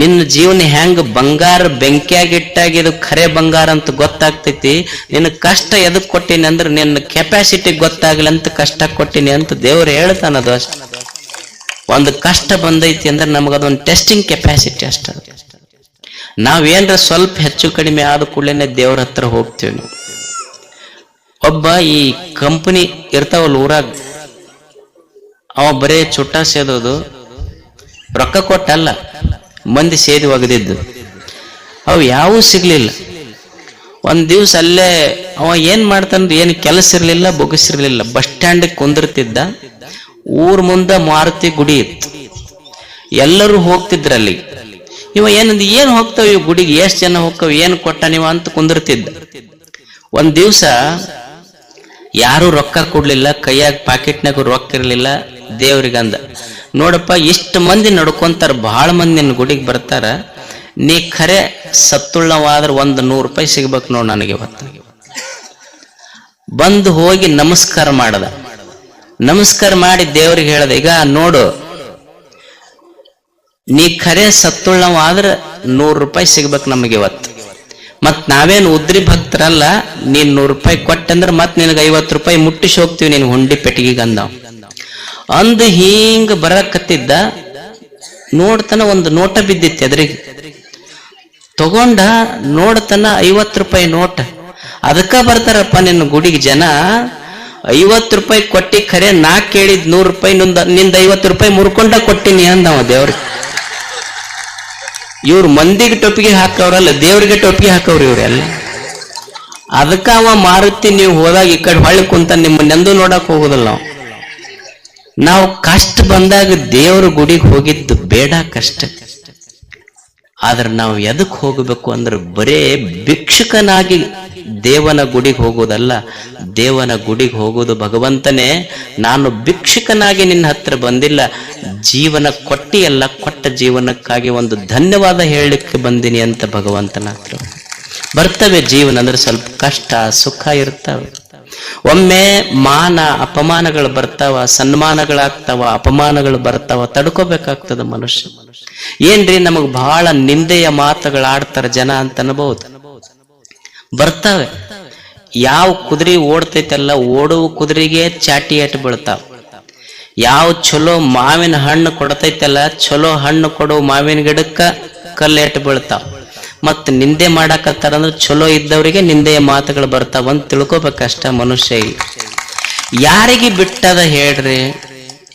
ನಿನ್ನ ಜೀವನ ಹೆಂಗ ಬಂಗಾರ ಬೆಂಕಿಯಾಗಿಟ್ಟಾಗಿ ಇದು ಖರೆ ಬಂಗಾರ ಅಂತ ಗೊತ್ತಾಗ್ತೈತಿ. ನಿನ್ನ ಕಷ್ಟ ಎದಕ್ ಕೊಟ್ಟಿನಿ ಅಂದ್ರೆ ನಿನ್ನ ಕೆಪಾಸಿಟಿ ಗೊತ್ತಾಗ್ಲಿ ಅಂತ ಕಷ್ಟ ಕೊಟ್ಟಿನಿ ಅಂತ ದೇವ್ರು ಹೇಳ್ತಾನದು ಅಷ್ಟ. ಒಂದು ಕಷ್ಟ ಬಂದೈತಿ ಅಂದ್ರೆ ನಮಗದೊಂದು ಟೆಸ್ಟಿಂಗ್ ಕೆಪಾಸಿಟಿ ಅಷ್ಟ. ನಾವೇನ್ರ ಸ್ವಲ್ಪ ಹೆಚ್ಚು ಕಡಿಮೆ ಆದ ಕೂಡಲೇ ದೇವ್ರ ಹತ್ರ ಹೋಗ್ತೀವಿ. ನಾವು ಒಬ್ಬ ಈ ಕಂಪನಿ ಇರ್ತಾವಲ್ಲ ಊರಾಗ, ಅವ ಬರೇ ಚುಟ್ಟ ಸೇದೋದು, ರೊಕ್ಕ ಕೊಟ್ಟಲ್ಲ, ಮಂದಿ ಸೇದಿ ಒಗದಿದ್ದು, ಅವು ಯಾವೂ ಸಿಗ್ಲಿಲ್ಲ. ಒಂದ್ ದಿವ್ಸ ಅಲ್ಲೇ ಅವ ಏನ್ ಮಾಡ್ತಾನ, ಏನು ಕೆಲಸ ಇರ್ಲಿಲ್ಲ, ಬೊಗಸಿರ್ಲಿಲ್ಲ, ಬಸ್ ಸ್ಟ್ಯಾಂಡ್ ಕುಂದಿರ್ತಿದ್ದ. ಊರ್ ಮುಂದ ಮಾರುತಿ ಗುಡಿ ಇತ್ತು, ಎಲ್ಲರೂ ಹೋಗ್ತಿದ್ರಲ್ಲಿ. ಇವ ಏನಂದ, ಏನ್ ಹೋಗ್ತಾವ ಇವ್ ಗುಡಿಗೆ, ಎಷ್ಟ್ ಜನ ಹೋಗ್ತಾವ, ಏನ್ ಕೊಟ್ಟ ನೀವ ಅಂತ ಕುಂದಿರ್ತಿದ್ದ. ಒಂದ್ ದಿವ್ಸ ಯಾರು ರೊಕ್ಕ ಕೊಡ್ಲಿಲ್ಲ, ಕೈಯಾಗ ಪಾಕೆಟ್ನಾಗ ರೊಕ್ಕ ಇರ್ಲಿಲ್ಲ. ದೇವ್ರಿಗಂದ, ನೋಡಪ್ಪ ಇಷ್ಟು ಮಂದಿ ನಡ್ಕೊಂತಾರ, ಬಹಳ ಮಂದಿ ನಿನ್ನ ಗುಡಿಗೆ ಬರ್ತಾರ, ನೀ ಖರೆ ಸತ್ತುಳ್ಳವಾದ್ರ ಒಂದು 100 ರೂಪಾಯಿ ಸಿಗ್ಬೇಕು ನೋಡ್ ನನಗೆ ಇವತ್ತು. ಬಂದು ಹೋಗಿ ನಮಸ್ಕಾರ ಮಾಡದ. ನಮಸ್ಕಾರ ಮಾಡಿ ದೇವ್ರಿಗೆ ಹೇಳ್ದ, ಈಗ ನೋಡು ನೀ ಖರೆ ಸತ್ತುಳ್ಳವಾದ್ರ 100 ರೂಪಾಯಿ ಸಿಗ್ಬೇಕು ನಮಗೆ ಇವತ್ತು. ಮತ್ ನಾವೇನು ಉದ್ರಿ ಭಕ್ತರಲ್ಲ, ನೀನ್ 100 ರೂಪಾಯಿ ಕೊಟ್ಟಂದ್ರೆ ಮತ್ ನಿನಗೆ 50 ರೂಪಾಯಿ ಮುಟ್ಟಿಸಿ ಹೋಗ್ತೀವಿ ನೀನ್ ಹುಂಡಿ ಪೆಟ್ಟಿಗೆ ಅಂದ. ಅಂದು ಹಿಂಗ ಬರಕತ್ತಿದ್ದ, ನೋಡ್ತನ ಒಂದು ನೋಟ ಬಿದ್ದಿತ್ತು ಎದುರಿಗೆ. ತಗೊಂಡ ನೋಡ್ತನ 50 ರೂಪಾಯಿ ನೋಟ. ಅದಕ್ಕ ಬರ್ತಾರಪ್ಪ ನಿನ್ನ ಗುಡಿಗೆ ಜನ, 50 ರೂಪಾಯಿ ಕೊಟ್ಟಿ ಖರೆ ನಾ ಕೇಳಿದ್ 100 ರೂಪಾಯಿ ನಿಂದ 50 ರೂಪಾಯಿ ಮುರ್ಕೊಂಡ ಕೊಟ್ಟಿನಿ ಅಂದವ ದೇವ್ರಿಗೆ. ಇವ್ರು ಮಂದಿಗೆ ಟೊಪ್ಪಿಗೆ ಹಾಕವ್ರಲ್ಲ, ದೇವ್ರಿಗೆ ಟೊಪ್ಪಿಗೆ ಹಾಕವ್ರಿ ಇವ್ರೆಲ್ಲ. ಅದಕ್ಕ ಅವ ಮಾರುತಿ ನೀವು ಹೋದಾಗ ಈ ಕಡೆ ಹೊಳ್ಳಿ ಕುಂತ ನಿಮ್ಮನ್ನೆಂದೂ ನೋಡಕ್ ಹೋಗುದಿಲ್ಲ. ನಾವು ಕಷ್ಟ ಬಂದಾಗ ದೇವ್ರ ಗುಡಿಗೆ ಹೋಗಿದ್ದು ಬೇಡ ಕಷ್ಟ. ಆದ್ರೆ ನಾವು ಎದಕ್ ಹೋಗಬೇಕು ಅಂದ್ರೆ ಬರೇ ಭಿಕ್ಷುಕನಾಗಿ ದೇವನ ಗುಡಿಗೆ ಹೋಗೋದಲ್ಲ. ದೇವನ ಗುಡಿಗೆ ಹೋಗೋದು ಭಗವಂತನೇ, ನಾನು ಭಿಕ್ಷುಕನಾಗಿ ನಿನ್ನ ಹತ್ರ ಬಂದಿಲ್ಲ, ಜೀವನ ಕೊಟ್ಟಿಯಲ್ಲ, ಕೊಟ್ಟ ಜೀವನಕ್ಕಾಗಿ ಒಂದು ಧನ್ಯವಾದ ಹೇಳಲಿಕ್ಕೆ ಬಂದಿನಿ ಅಂತ ಭಗವಂತನ ಹತ್ರ ಬರ್ತವೆ. ಜೀವನ ಅಂದ್ರೆ ಸ್ವಲ್ಪ ಕಷ್ಟ ಸುಖ ಇರ್ತವೆ. ಒಮ್ಮೆ ಮಾನ ಅಪಮಾನಗಳು ಬರ್ತಾವ, ಸನ್ಮಾನಗಳಾಗ್ತಾವ, ಅಪಮಾನಗಳು ಬರ್ತಾವ, ತಡ್ಕೋಬೇಕಾಗ್ತದ ಮನುಷ್ಯ. ಏನ್ರಿ ನಮಗ್ ಬಹಳ ನಿಂದೆಯ ಮಾತುಗಳಾಡ್ತಾರ ಜನ ಅಂತ ಅನ್ಬಹುದು, ಬರ್ತಾವೆ. ಯಾವ ಕುದುರೆ ಓಡ್ತೈತಲ್ಲ, ಓಡುವ ಕುದುರೆಗೆ ಚಾಟಿ ಏಟ್ ಬೀಳ್ತಾವ. ಯಾವ ಚಲೋ ಮಾವಿನ ಹಣ್ಣು ಕೊಡ್ತೈತಲ್ಲ, ಚಲೋ ಹಣ್ಣು ಕೊಡೋ ಮಾವಿನ ಗಿಡಕ್ಕ ಕಲ್ಲೇಟ್ ಬೀಳ್ತಾವ. ಮತ್ ನಿಂದೆ ಮಾಡಾಕತ್ತಾರಂದ್ರೆ ಚಲೋ ಇದ್ದವರಿಗೆ ನಿಂದೆಯ ಮಾತುಗಳು ಬರ್ತಾವಂತ ತಿಳ್ಕೊಬೇಕಷ್ಟ ಮನುಷ್ಯ. ಯಾರಿಗೆ ಬಿಟ್ಟದ ಹೇಳ್ರಿ?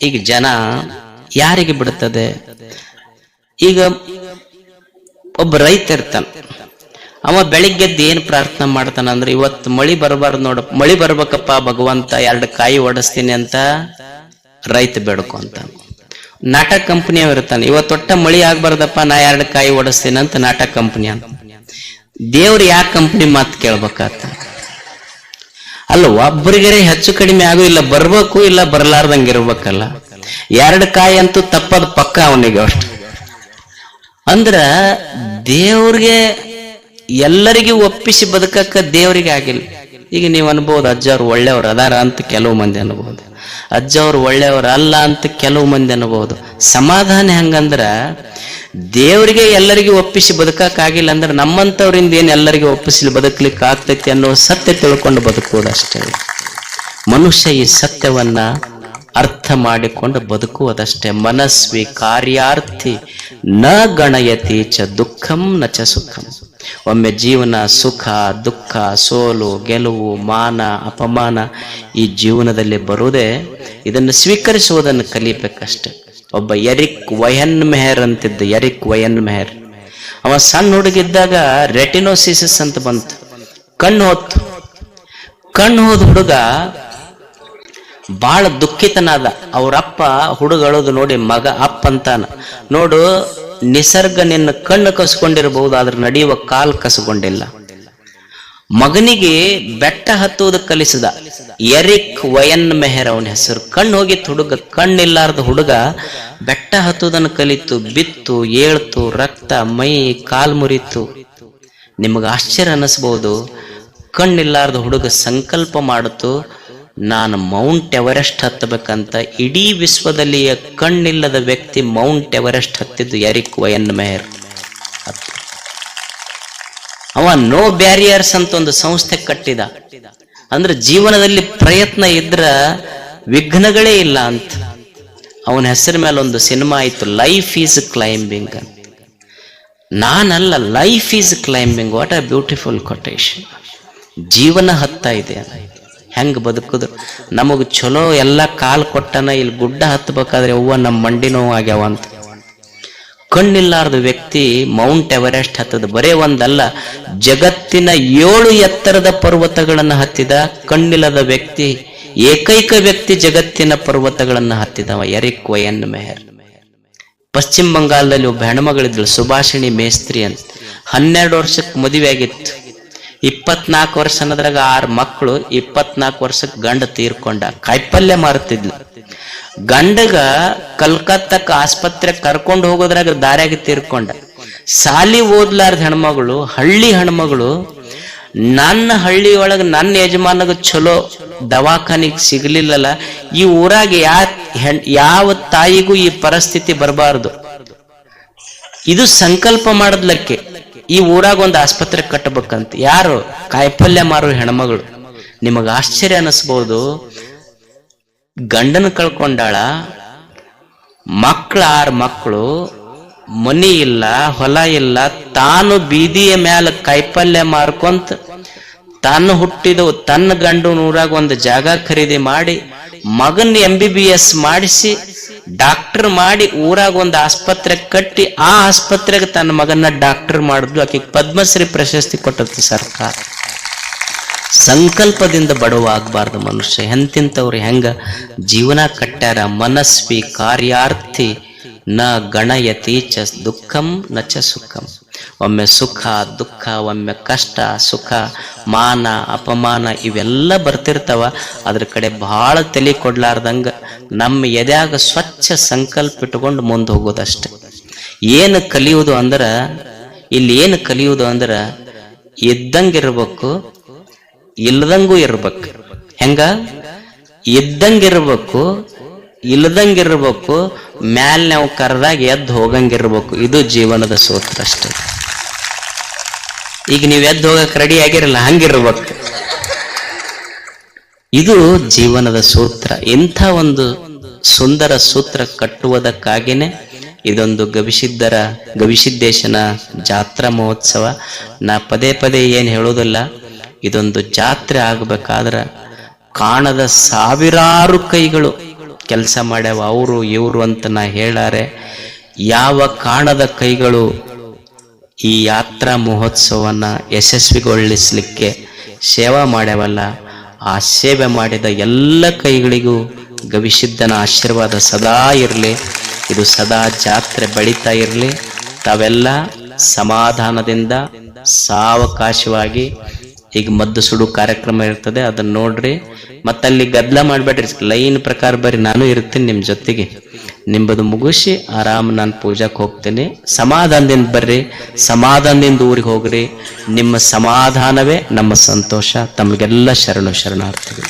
ಈಗ ಜನ ಯಾರಿಗೆ ಬಿಡ್ತದೆ? ಈಗ ಒಬ್ಬ ರೈತ ಇರ್ತಾನ, ಅವ ಬೆಳಿಗ್ಗೆದ್ದು ಏನ್ ಪ್ರಾರ್ಥನೆ ಮಾಡ್ತಾನ ಅಂದ್ರೆ, ಇವತ್ತು ಮಳಿ ಬರಬಾರ್ದು ನೋಡ, ಮಳಿ ಬರ್ಬೇಕಪ್ಪ ಭಗವಂತ, 2 ಕಾಯಿ ಓಡಿಸ್ತೀನಿ ಅಂತ ರೈತ ಬೇಡ್ಕೊಂತ. ನಾಟಕ ಕಂಪನಿಯವ್ ಇರ್ತಾನೆ, ಇವತ್ತೊಟ್ಟ ಮಳಿ ಆಗ್ಬಾರ್ದಪ್ಪ, ನಾ 2 ಕಾಯಿ ಓಡಿಸ್ತೀನಿ ಅಂತ ನಾಟಕ ಕಂಪನಿ ಅಂತ. ದೇವ್ರು ಯಾವ ಕಂಪನಿ ಮಾತು ಕೇಳ್ಬೇಕಾತ? ಅಲ್ಲ, ಒಬ್ಬರಿಗೆ ಹೆಚ್ಚು ಕಡಿಮೆ ಆಗು, ಇಲ್ಲ ಬರ್ಬೇಕು, ಇಲ್ಲ ಬರ್ಲಾರ್ದಂಗ ಇರ್ಬೇಕಲ್ಲ. 2 ಕಾಯಿ ಅಂತೂ ತಪ್ಪದ ಪಕ್ಕ ಅವನಿಗೆ ಅಷ್ಟು. ಅಂದ್ರ ದೇವ್ರಿಗೆ ಎಲ್ಲರಿಗೂ ಒಪ್ಪಿಸಿ ಬದುಕಕ್ಕ ದೇವರಿಗೆ ಆಗಿಲ್ಲ. ಈಗ ನೀವು ಅನ್ಬಹುದು ಅಜ್ಜವ್ರು ಒಳ್ಳೆಯವ್ರು ಅದಾರ ಅಂತ ಕೆಲವು ಮಂದಿ ಅನ್ಬಹುದು, ಅಜ್ಜವ್ರು ಒಳ್ಳೆಯವ್ರು ಅಲ್ಲ ಅಂತ ಕೆಲವು ಮಂದಿ ಅನ್ಬಹುದು. ಸಮಾಧಾನ ಹೆಂಗಂದ್ರ, ದೇವರಿಗೆ ಎಲ್ಲರಿಗೂ ಒಪ್ಪಿಸಿ ಬದುಕಕ್ಕಾಗಿಲ್ಲ ಅಂದ್ರೆ ನಮ್ಮಂತವ್ರಿಂದ ಏನ್ ಎಲ್ಲರಿಗೂ ಒಪ್ಪಿಸಿ ಬದುಕಲಿಕ್ಕೆ ಆಗ್ತೈತಿ ಅನ್ನೋ ಸತ್ಯ ತಿಳ್ಕೊಂಡು ಬದುಕುವುದಷ್ಟೇ. ಮನುಷ್ಯ ಈ ಸತ್ಯವನ್ನ ಅರ್ಥ ಮಾಡಿಕೊಂಡು ಬದುಕುವುದಷ್ಟೇ. ಮನಸ್ವಿ ಕಾರ್ಯಾರ್ಥಿ ನ ಗಣಯತಿ ಚ ದುಃಖಂ ನ ಚ ಸುಖಂ. ಒಮ್ಮೆ ಜೀವನ ಸುಖ ದುಃಖ ಸೋಲು ಗೆಲುವು ಮಾನ ಅಪಮಾನ ಈ ಜೀವನದಲ್ಲಿ ಬರುವುದೇ, ಇದನ್ನು ಸ್ವೀಕರಿಸುವುದನ್ನು ಕಲಿಬೇಕಷ್ಟೆ. ಒಬ್ಬ ಎರಿಕ್ ವಯನ್ ಮೆಹರ್ ಅಂತಿದ್ದ, ಎರಿಕ್ ವಯನ್ ಮೆಹರ್. ಅವ ಸಣ್ಣ ಹುಡುಗಿದ್ದಾಗ ರೆಟಿನೋಸಿಸ್ ಅಂತ ಬಂತು, ಕಣ್ಣು ಹೋದ ಹುಡುಗ ಬಹಳ ದುಃಖಿತನಾದ. ಅವ್ರಪ್ಪ ಹುಡುಗಳೋದು ನೋಡಿ ಮಗ ಅಪ್ಪ ಅಂತಾನ, ನೋಡು ನಿಸರ್ಗ ನಿನ್ನ ಕಣ್ಣು ಕಸ್ಕೊಂಡಿರಬಹುದು, ಆದ್ರೆ ನಡೆಯುವ ಕಾಲ್ ಕಸ್ಕೊಂಡಿಲ್ಲ. ಮಗನಿಗೆ ಬೆಟ್ಟ ಹತ್ತುವುದು ಕಲಿಸಿದ ಎರಿಕ್ ವಯನ್ ಮೆಹರ್ ಅವನ ಹೆಸರು. ಕಣ್ಣು ಹೋಗಿತ್ತು ಹುಡುಗ, ಕಣ್ಣಿಲ್ಲಾರ್ದ ಹುಡುಗ ಬೆಟ್ಟ ಹತ್ತುವುದನ್ನು ಕಲಿತು, ಬಿತ್ತು, ಏಳ್ತು, ರಕ್ತ ಮೈ ಕಾಲ್ ಮುರಿತು. ನಿಮಗೆ ಆಶ್ಚರ್ಯ ಅನ್ನಿಸ್ಬಹುದು. ಕಣ್ಣಿಲ್ಲಾರ್ದ ಹುಡುಗ ಸಂಕಲ್ಪ ಮಾಡಿತು, ನಾನು ಮೌಂಟ್ ಎವರೆಸ್ಟ್ ಹತ್ತಬೇಕಂತ. ಇಡೀ ವಿಶ್ವದಲ್ಲಿ ಕಣ್ಣಿಲ್ಲದ ವ್ಯಕ್ತಿ ಮೌಂಟ್ ಎವರೆಸ್ಟ್ ಹತ್ತಿದ್ದು ಎರಿಕ್ ವಯನ್ ಮೆಹರ್. ಅವ ನೋ ಬ್ಯಾರಿಯರ್ಸ್ ಅಂತ ಒಂದು ಸಂಸ್ಥೆ ಕಟ್ಟಿದ. ಅಂದ್ರೆ ಜೀವನದಲ್ಲಿ ಪ್ರಯತ್ನ ಇದ್ರ ವಿಘ್ನಗಳೇ ಇಲ್ಲ ಅಂತ. ಅವನ ಹೆಸರ ಮೇಲೆ ಒಂದು ಸಿನಿಮಾ ಆಯ್ತು, ಲೈಫ್ ಈಸ್ ಕ್ಲೈಂಬಿಂಗ್ ಅಂತ. ನಾನಲ್ಲ, life is climbing. What a beautiful quotation. ಜೀವನ ಹತ್ತಾ ಇದೆ, ಹೆಂಗ್ ಬದುಕುದ್ರು. ನಮಗ್ ಚಲೋ ಎಲ್ಲ ಕಾಲ್ ಕೊಟ್ಟನ, ಇಲ್ಲಿ ಗುಡ್ಡ ಹತ್ತಬೇಕಾದ್ರೆ ಅವ್ವ ನಮ್ಮ ಮಂಡಿ ನೋವು ಆಗ್ಯಾವ ಅಂತ. ಕಣ್ಣಿಲ್ಲಾರ್ದ ವ್ಯಕ್ತಿ ಮೌಂಟ್ ಎವರೆಸ್ಟ್ ಹತ್ತದ. ಬರೇ ಒಂದಲ್ಲ, ಜಗತ್ತಿನ 7 ಎತ್ತರದ ಪರ್ವತಗಳನ್ನು ಹತ್ತಿದ. ಕಣ್ಣಿಲ್ಲದ ವ್ಯಕ್ತಿ, ಏಕೈಕ ವ್ಯಕ್ತಿ ಜಗತ್ತಿನ ಪರ್ವತಗಳನ್ನು ಹತ್ತಿದವ ಎರಿಕ್ ವಯನ್ ಮೆಹರ್. ಪಶ್ಚಿಮ ಬಂಗಾಳದಲ್ಲಿ ಒಬ್ಬ ಹೆಣ್ಮಗಳಿದ್ಳು, ಸುಭಾಷಿಣಿ ಮೇಸ್ತ್ರಿ ಅಂತ. 12 ವರ್ಷಕ್ಕೆ ಮದುವೆ ಆಗಿತ್ತು. 24 ವರ್ಷ ಅನ್ನೋದ್ರಾಗ 6 ಮಕ್ಕಳು. 24 ವರ್ಷಕ್ಕೆ ಗಂಡ ತೀರ್ಕೊಂಡ. ಕಾಯಿಪಲ್ಯ ಮಾರುತ್ತಿದ್ಲು. ಗಂಡಗ ಕಲ್ಕತ್ತಕ್ಕೆ ಆಸ್ಪತ್ರೆ ಕರ್ಕೊಂಡು ಹೋಗೋದ್ರಾಗ ದಾರ್ಯಾಗಿ ತೀರ್ಕೊಂಡ. ಸಾಲಿ ಓದ್ಲಾರ್ದ ಹೆಣ್ಮಗಳು, ಹಳ್ಳಿ ಹೆಣ್ಮಗಳು, ನನ್ನ ಹಳ್ಳಿಯೊಳಗೆ ನನ್ನ ಯಜಮಾನಗ ಚಲೋ ದವಾಖಾನಿಗೆ ಸಿಗ್ಲಿಲ್ಲಲ್ಲ, ಈ ಊರಾಗ ಯಾವ ತಾಯಿಗೂ ಈ ಪರಿಸ್ಥಿತಿ ಬರಬಾರದು. ಇದು ಸಂಕಲ್ಪ ಮಾಡದ್ಲಕ್ಕೆ, ಈ ಊರಾಗ ಒಂದು ಆಸ್ಪತ್ರೆ ಕಟ್ಟಬೇಕಂತ. ಯಾರು? ಕಾಯಿಪಲ್ಯ ಮಾರೋ ಹೆಣ್ಮಗಳು. ನಿಮಗ ಆಶ್ಚರ್ಯ ಅನಿಸ್ಬೋದು. ಗಂಡನ ಕಳ್ಕೊಂಡಾಳ, 6 ಮಕ್ಕಳು, ಮನಿ ಇಲ್ಲ, ಹೊಲ ಇಲ್ಲ. ತಾನು ಬೀದಿಯ ಮ್ಯಾಲ ಕಾಯಿಪಲ್ಯ ಮಾರ್ಕೊಂತ, ತಾನು ಹುಟ್ಟಿದ ತನ್ನ ಗಂಡನ ಊರಾಗ ಒಂದು ಜಾಗ ಖರೀದಿ ಮಾಡಿ, ಮಗನ್ MBBS ಮಾಡಿಸಿ, ಡಾಕ್ಟರ್ ಮಾಡಿ, ಊರಾಗ ಒಂದು ಆಸ್ಪತ್ರೆ ಕಟ್ಟಿ, ಆ ಆಸ್ಪತ್ರೆಗೆ ತನ್ನ ಮಗನ ಡಾಕ್ಟರ್ ಮಾಡಿದ್ಲು. ಆಕೆಗೆ ಪದ್ಮಶ್ರೀ ಪ್ರಶಸ್ತಿ ಕೊಟ್ಟದ್ದು ಸರ್ಕಾರ. ಸಂಕಲ್ಪದಿಂದ ಬಡವಾಗಬಾರ್ದು ಮನುಷ್ಯ. ಎಂತಿಂತವ್ರು ಹೆಂಗ ಜೀವನ ಕಟ್ಟ್ಯಾರ. ಮನಸ್ವಿ ಕಾರ್ಯಾರ್ಥಿ ನ ಗಣಯತಿ ಚ ದುಃಖಂ ನ ಚ ಸುಖಂ. ಒಮ್ಮೆ ಸುಖ ದುಃಖ, ಒಮ್ಮೆ ಕಷ್ಟ ಸುಖ, ಮಾನ ಅಪಮಾನ ಇವೆಲ್ಲ ಬರ್ತಿರ್ತಾವ. ಅದ್ರ ಕಡೆ ಬಹಳ ತಲೆ ಕೊಡ್ಲಾರ್ದಂಗ ನಮ್ಮ ಎದ್ಯಾಗ ಸ್ವಚ್ಛ ಸಂಕಲ್ಪ ಇಟ್ಕೊಂಡು ಮುಂದೆ ಹೋಗೋದಷ್ಟೆ. ಏನು ಕಲಿಯುವುದು ಅಂದ್ರ, ಇಲ್ಲಿ ಏನು ಕಲಿಯುವುದು ಅಂದ್ರ, ಇದ್ದಂಗಿರ್ಬೇಕು, ಇಲ್ದಂಗೂ ಇರ್ಬೇಕು. ಹೆಂಗ? ಇದ್ದಂಗಿರ್ಬೇಕು, ಇಲ್ದಂಗಿರ್ಬೇಕು, ಮ್ಯಾಲ್ ನಾವು ಕರೆದಾಗ ಎದ್ದು ಹೋಗಂಗಿರ್ಬೇಕು. ಇದು ಜೀವನದ ಸೂತ್ರ ಅಷ್ಟೇ. ಈಗ ನೀವು ಎದ್ದು ಹೋಗಕ್ ರೆಡಿ ಆಗಿರಲ್ಲ, ಹಂಗಿರ್ಬೇಕು. ಇದು ಜೀವನದ ಸೂತ್ರ. ಇಂಥ ಒಂದು ಸುಂದರ ಸೂತ್ರ ಕಟ್ಟುವುದಕ್ಕಾಗಿನೇ ಇದೊಂದು ಗವಿಸಿದ್ದೇಶನ ಜಾತ್ರಾ ಮಹೋತ್ಸವ. ನಾ ಪದೇ ಪದೇ ಏನು ಹೇಳೋದಿಲ್ಲ, ಇದೊಂದು ಜಾತ್ರೆ ಆಗ್ಬೇಕಾದ್ರೆ ಕಾಣದ ಸಾವಿರಾರು ಕೈಗಳು ಕೆಲಸ ಮಾಡ್ಯಾವ. ಅವರು ಇವರು ಅಂತ ನಾ ಹೇಳಾರೆ. ಯಾವ ಕಾಣದ ಕೈಗಳು ಈ ಯಾತ್ರಾ ಮಹೋತ್ಸವನ್ನ ಯಶಸ್ವಿಗೊಳಿಸ್ಲಿಕ್ಕೆ ಸೇವಾ ಮಾಡ್ಯಾವಲ್ಲ, ಆ ಸೇವೆ ಮಾಡಿದ ಎಲ್ಲ ಕೈಗಳಿಗೂ ಗವಿಸಿದ್ದನ ಆಶೀರ್ವಾದ ಸದಾ ಇರಲಿ. ಇದು ಸದಾ ಜಾತ್ರೆ ಬೆಳೀತಾ ಇರಲಿ. ತಾವೆಲ್ಲ ಸಮಾಧಾನದಿಂದ ಸಾವಕಾಶವಾಗಿ, ಈಗ ಮದ್ದು ಸುಡು ಕಾರ್ಯಕ್ರಮ ಇರ್ತದೆ, ಅದನ್ನ ನೋಡ್ರಿ. ಮತ್ತಲ್ಲಿ ಗದ್ದಲ ಮಾಡ್ಬೇಡ್ರಿ, ಲೈನ್ ಪ್ರಕಾರ ಬರ್ರಿ, ನಾನು ಇರ್ತೀನಿ ನಿಮ್ ಜೊತೆಗೆ. ನಿಂಬದು ಮುಗಿಸಿ ಆರಾಮ್ ನಾನು ಪೂಜಾಕ್ಕೆ ಹೋಗ್ತೀನಿ. ಸಮಾಧಾನದಿಂದ ಬರ್ರಿ, ಸಮಾಧಾನದಿಂದ ಊರಿಗೆ ಹೋಗ್ರಿ. ನಿಮ್ಮ ಸಮಾಧಾನವೇ ನಮ್ಮ ಸಂತೋಷ. ತಮಗೆಲ್ಲ ಶರಣಾರ್ಥಿಗಳು.